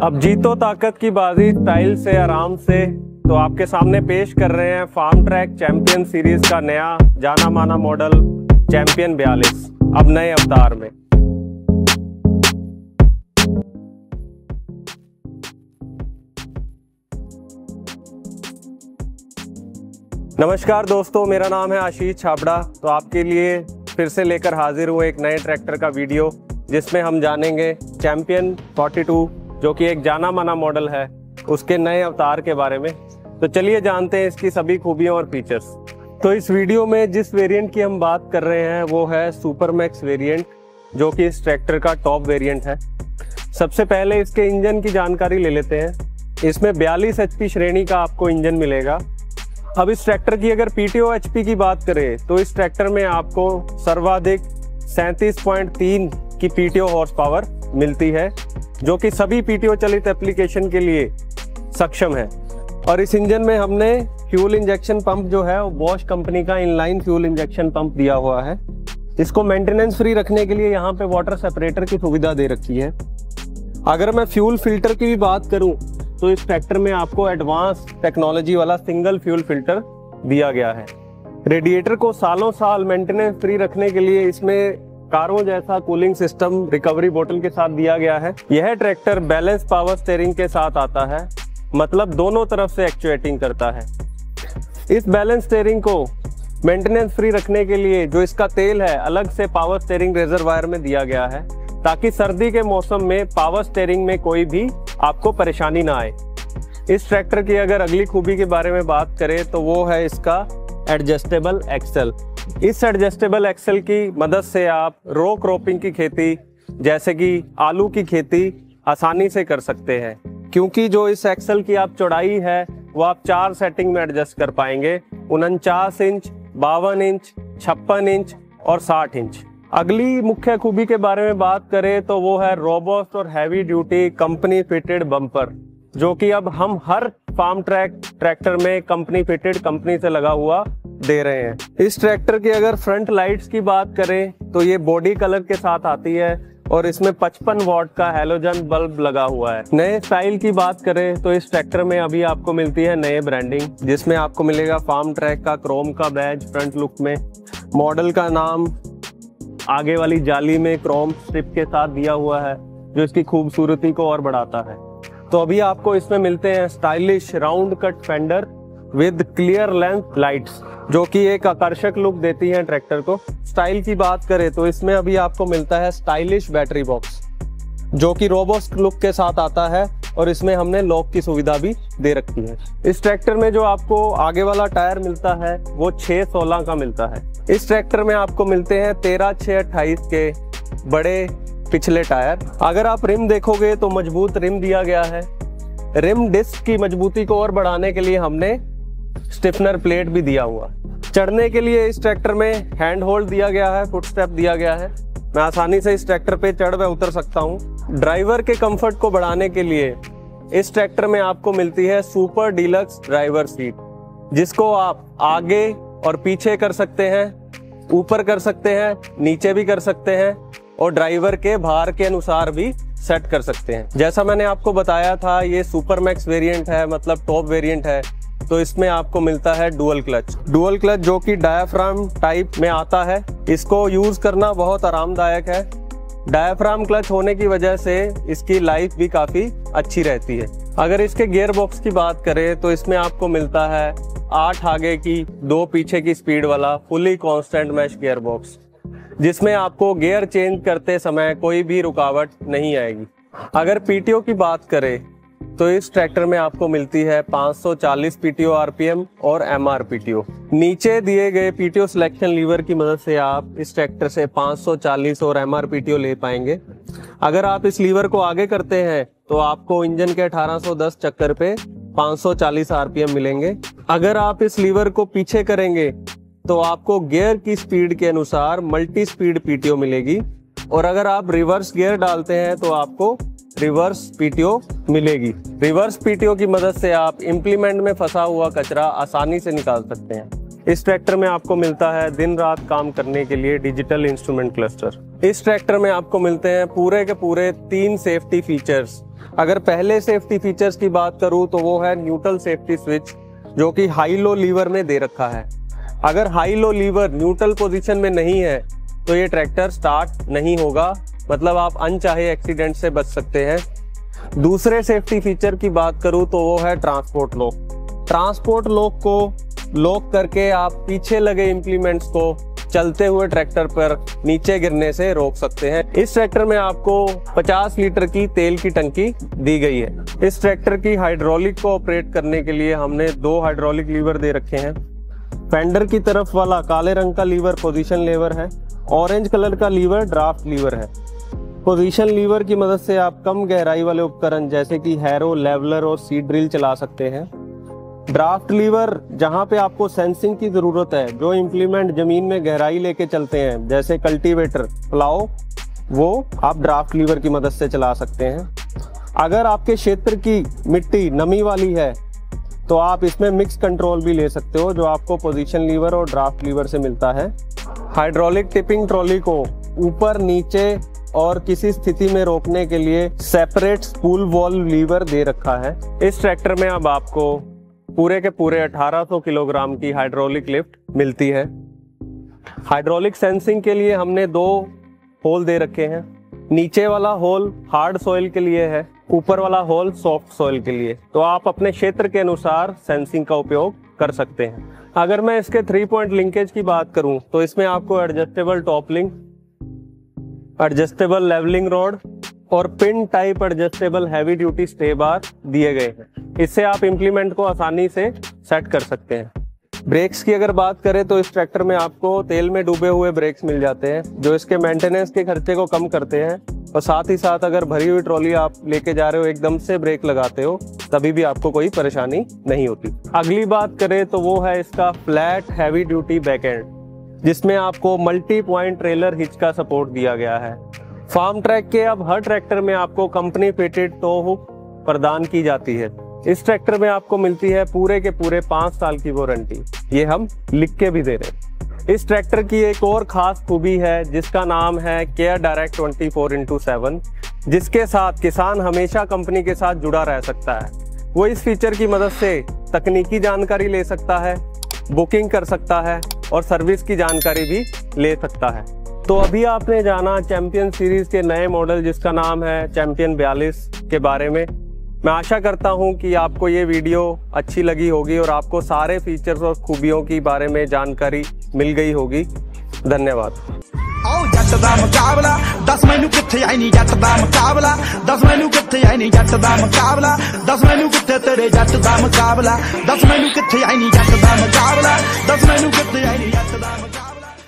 अब जीतो ताकत की बाजी स्टाइल से आराम से, तो आपके सामने पेश कर रहे हैं फार्म ट्रैक चैंपियन सीरीज का नया जाना माना मॉडल चैंपियन 42 अब नए अवतार में। नमस्कार दोस्तों, मेरा नाम है आशीष छाबड़ा। तो आपके लिए फिर से लेकर हाजिर हूँ एक नए ट्रैक्टर का वीडियो, जिसमें हम जानेंगे चैंपियन 42 जो कि एक जाना माना मॉडल है, उसके नए अवतार के बारे में। तो चलिए जानते हैं इसकी सभी खूबियों और फीचर्स। तो इस वीडियो में जिस वेरिएंट की हम बात कर रहे हैं वो है सुपर मैक्स वेरिएंट, जो कि इस ट्रैक्टर का टॉप वेरिएंट है। सबसे पहले इसके इंजन की जानकारी ले लेते हैं। इसमें 42 HP श्रेणी का आपको इंजन मिलेगा। अब इस ट्रैक्टर की अगर PTO HP की बात करें तो इस ट्रैक्टर में आपको सर्वाधिक 37.3 की PTO हॉर्स पावर मिलती है, जो कि सभी PTO चलित एप्लीकेशन के लिए सक्षम है। और इस इंजन में हमने फ्यूल इंजेक्शन पंप जो है वो बॉश कंपनी का इनलाइन फ्यूल इंजेक्शन पंप दिया हुआ है। इसको मेंटेनेंस फ्री रखने के लिए यहाँ पे वाटर सेपरेटर की सुविधा दे रखी है। अगर मैं फ्यूल फिल्टर की भी बात करूं तो इस ट्रैक्टर में आपको एडवांस टेक्नोलॉजी वाला सिंगल फ्यूल फिल्टर दिया गया है। रेडिएटर को सालों साल मेंटेनेंस फ्री रखने के लिए इसमें कारों जैसा कूलिंग सिस्टम रिकवरी बोतल के साथ दिया गया है। यह ट्रैक्टर बैलेंस पावर स्टीयरिंग के साथ आता है, मतलब दोनों तरफ से एक्चुएटिंग करता है। इस बैलेंस स्टीयरिंग को मेंटेनेंस फ्री रखने के लिए जो इसका तेल है अलग से पावर स्टीयरिंग रिजर्वायर में दिया गया है, ताकि सर्दी के मौसम में पावर स्टीयरिंग में कोई भी आपको परेशानी ना आए। इस ट्रैक्टर की अगर अगली खूबी के बारे में बात करें तो वो है इसका एडजस्टेबल एक्सल। इस एडजस्टेबल एक्सल की मदद से आप रो क्रॉपिंग की खेती जैसे कि आलू की खेती आसानी से कर सकते हैं, क्योंकि जो इस एक्सल की आप चौड़ाई है वो आप 4 सेटिंग में एडजस्ट कर पाएंगे: 49 इंच, 52 इंच, 56 इंच और 60 इंच। अगली मुख्य खूबी के बारे में बात करें तो वो है रोबस्ट और heavy duty company fitted bumper, जो कि अब हम हर फार्म ट्रैक ट्रैक्टर में कंपनी फिटेड कंपनी से लगा हुआ दे रहे हैं। इस ट्रैक्टर की अगर फ्रंट लाइट्स की बात करें तो ये बॉडी कलर के साथ आती है और इसमें 55 वॉट का हैलोजन बल्ब लगा हुआ है। नए स्टाइल की बात करें तो इस ट्रैक्टर में अभी आपको मिलती है नए ब्रांडिंग, जिसमें आपको मिलेगा फार्म ट्रैक का क्रोम का बैज फ्रंट लुक में। मॉडल का नाम आगे वाली जाली में क्रोम स्ट्रिप के साथ दिया हुआ है, जो इसकी खूबसूरती को और बढ़ाता है। तो अभी आपको इसमें मिलते हैं stylish round cut fender with clear length lights, जो कि एक आकर्षक लुक देती हैं ट्रैक्टर को। स्टाइल की बात करें तो इसमें अभी आपको मिलता है स्टाइलिश बैटरी बॉक्स, जो कि रोबस्ट लुक के साथ आता है, और इसमें हमने लॉक की सुविधा भी दे रखी है। इस ट्रैक्टर में जो आपको आगे वाला टायर मिलता है वो 6/16 का मिलता है। इस ट्रैक्टर में आपको मिलते हैं 13/6/28 के बड़े पिछले टायर। अगर आप रिम देखोगे तो मजबूत रिम दिया गया है। रिम डिस्क की मजबूती को और बढ़ाने के लिए हमने स्टिफनर प्लेट भी दिया हुआ। चढ़ने के लिए इस ट्रैक्टर में हैंड होल्ड दिया गया है, फुट स्टेप दिया गया है। मैं आसानी से इस ट्रैक्टर पे चढ़ व उतर सकता हूँ। ड्राइवर के कंफर्ट को बढ़ाने के लिए इस ट्रैक्टर में आपको मिलती है सुपर डीलक्स ड्राइवर सीट, जिसको आप आगे और पीछे कर सकते हैं, ऊपर कर सकते हैं, नीचे भी कर सकते हैं, और ड्राइवर के भार के अनुसार भी सेट कर सकते हैं। जैसा मैंने आपको बताया था, ये सुपर मैक्स वेरिएंट है, मतलब टॉप वेरिएंट है। तो इसमें आपको मिलता है डुअल क्लच, जो कि डायाफ्राम टाइप में आता है। इसको यूज करना बहुत आरामदायक है। डायाफ्राम क्लच होने की वजह से इसकी लाइफ भी काफी अच्छी रहती है। अगर इसके गियर बॉक्स की बात करें तो इसमें आपको मिलता है 8 आगे की 2 पीछे की स्पीड वाला fully constant mesh gear box, जिसमें आपको गियर चेंज करते समय कोई भी रुकावट नहीं आएगी। अगर PTO की बात करें तो इस ट्रैक्टर में आपको मिलती है 540 PTO RPM और MR PTO। नीचे दिए गए PTO सिलेक्शन लीवर की मदद से आप इस ट्रैक्टर से 540 और MR PTO ले पाएंगे। अगर आप इस लीवर को आगे करते हैं तो आपको इंजन के 1810 चक्कर पे 540 RPM मिलेंगे। अगर आप इस लीवर को पीछे करेंगे तो आपको गियर की स्पीड के अनुसार मल्टी स्पीड PTO मिलेगी, और अगर आप रिवर्स गियर डालते हैं तो आपको रिवर्स PTO मिलेगी। रिवर्स PTO की मदद से आप इम्प्लीमेंट में फंसा हुआ कचरा आसानी से निकाल सकते हैं। इस ट्रैक्टर में आपको मिलता है दिन रात काम करने के लिए डिजिटल इंस्ट्रूमेंट क्लस्टर। इस ट्रैक्टर में आपको मिलते हैं पूरे के पूरे 3 सेफ्टी फीचर्स, अगर पहले सेफ्टी फीचर्स की बात करूं तो वो है न्यूट्रल सेफ्टी स्विच, जो कि हाई लो लीवर में दे रखा है। अगर high low lever neutral position में नहीं है तो ये ट्रैक्टर स्टार्ट नहीं होगा, मतलब आप अनचाहे एक्सीडेंट से बच सकते हैं। दूसरे सेफ्टी फीचर की बात करूं तो वो है ट्रांसपोर्ट लॉक। ट्रांसपोर्ट लॉक को लॉक करके आप पीछे लगे इंप्लीमेंट्स को चलते हुए ट्रैक्टर पर नीचे गिरने से रोक सकते हैं। इस ट्रैक्टर में आपको 50 लीटर की तेल की टंकी दी गई है। इस ट्रैक्टर की हाइड्रोलिक को ऑपरेट करने के लिए हमने 2 हाइड्रोलिक लीवर दे रखे हैं। फेंडर की तरफ वाला काले रंग का लीवर पोजीशन लीवर है, ऑरेंज कलर का लीवर ड्राफ्ट लीवर है। पोजीशन लीवर की मदद से आप कम गहराई वाले उपकरण जैसे कि हैरो, लेवलर और सीड ड्रिल चला सकते हैं। ड्राफ्ट लीवर जहां पे आपको सेंसिंग की जरूरत है, जो इंप्लीमेंट जमीन में गहराई लेके चलते हैं जैसे कल्टीवेटर, प्लाव, वो आप ड्राफ्ट लीवर की मदद से चला सकते हैं। अगर आपके क्षेत्र की मिट्टी नमी वाली है तो आप इसमें मिक्स कंट्रोल भी ले सकते हो, जो आपको पोजीशन लीवर और ड्राफ्ट लीवर से मिलता है। हाइड्रोलिक टिपिंग ट्रॉली को ऊपर, नीचे और किसी स्थिति में रोकने के लिए सेपरेट स्पूल वॉल्व लीवर दे रखा है। इस ट्रैक्टर में अब आपको पूरे के पूरे 1800 किलोग्राम की हाइड्रोलिक लिफ्ट मिलती है। हाइड्रोलिक सेंसिंग के लिए हमने 2 होल दे रखे हैं। नीचे वाला होल हार्ड सॉइल के लिए है, ऊपर वाला होल सॉफ्ट सॉइल के लिए। तो आप अपने क्षेत्र के अनुसार सेंसिंग का उपयोग कर सकते हैं। अगर मैं इसके 3 पॉइंट लिंकेज की बात करूं तो इसमें आपको adjustable top link, adjustable leveling rod और pin type adjustable heavy duty stay bar दिए गए हैं। इससे आप इंप्लीमेंट को आसानी से सेट कर सकते हैं। ब्रेक्स की अगर बात करें तो इस ट्रैक्टर में आपको तेल में डूबे हुए ब्रेक्स मिल जाते हैं, जो इसके मेंटेनेंस के खर्चे को कम करते हैं। और साथ ही साथ अगर भरी हुई ट्रॉली आप लेके जा रहे हो, एकदम से ब्रेक लगाते हो, तभी भी आपको कोई परेशानी नहीं होती। अगली बात करें तो वो है इसका flat heavy duty back and, जिसमें आपको मल्टी पॉइंट ट्रेलर हिच का सपोर्ट दिया गया है। फार्म ट्रैक के अब हर ट्रैक्टर में आपको कंपनी फिटेड टो हुक प्रदान की जाती है। इस ट्रैक्टर में आपको मिलती है पूरे के पूरे 5 साल की वारंटी। ये हम लिख के भी दे रहे हैं। इस ट्रैक्टर की एक और खास खूबी है जिसका नाम है केयर डायरेक्ट 24/7, जिसके साथ किसान हमेशा कंपनी के साथ जुड़ा रह सकता है। वो इस फीचर की मदद से तकनीकी जानकारी ले सकता है, बुकिंग कर सकता है और सर्विस की जानकारी भी ले सकता है। तो अभी आपने जाना चैंपियन सीरीज के नए मॉडल जिसका नाम है चैंपियन 42 के बारे में। मैं आशा करता हूं कि आपको ये वीडियो अच्छी लगी होगी और आपको सारे फीचर्स और खूबियों के बारे में जानकारी मिल गई होगी। धन्यवाद। जट दा मुकाबला 10 मैनू किथे आई नहीं, जट दा मुकाबला 10 मैनू किथे आई नहीं, जट दा मुकाबला 10 मैनू किथे तेरे जट दा मुकाबला 10 मैनू किथे आई नहीं, जट दा मुकाबला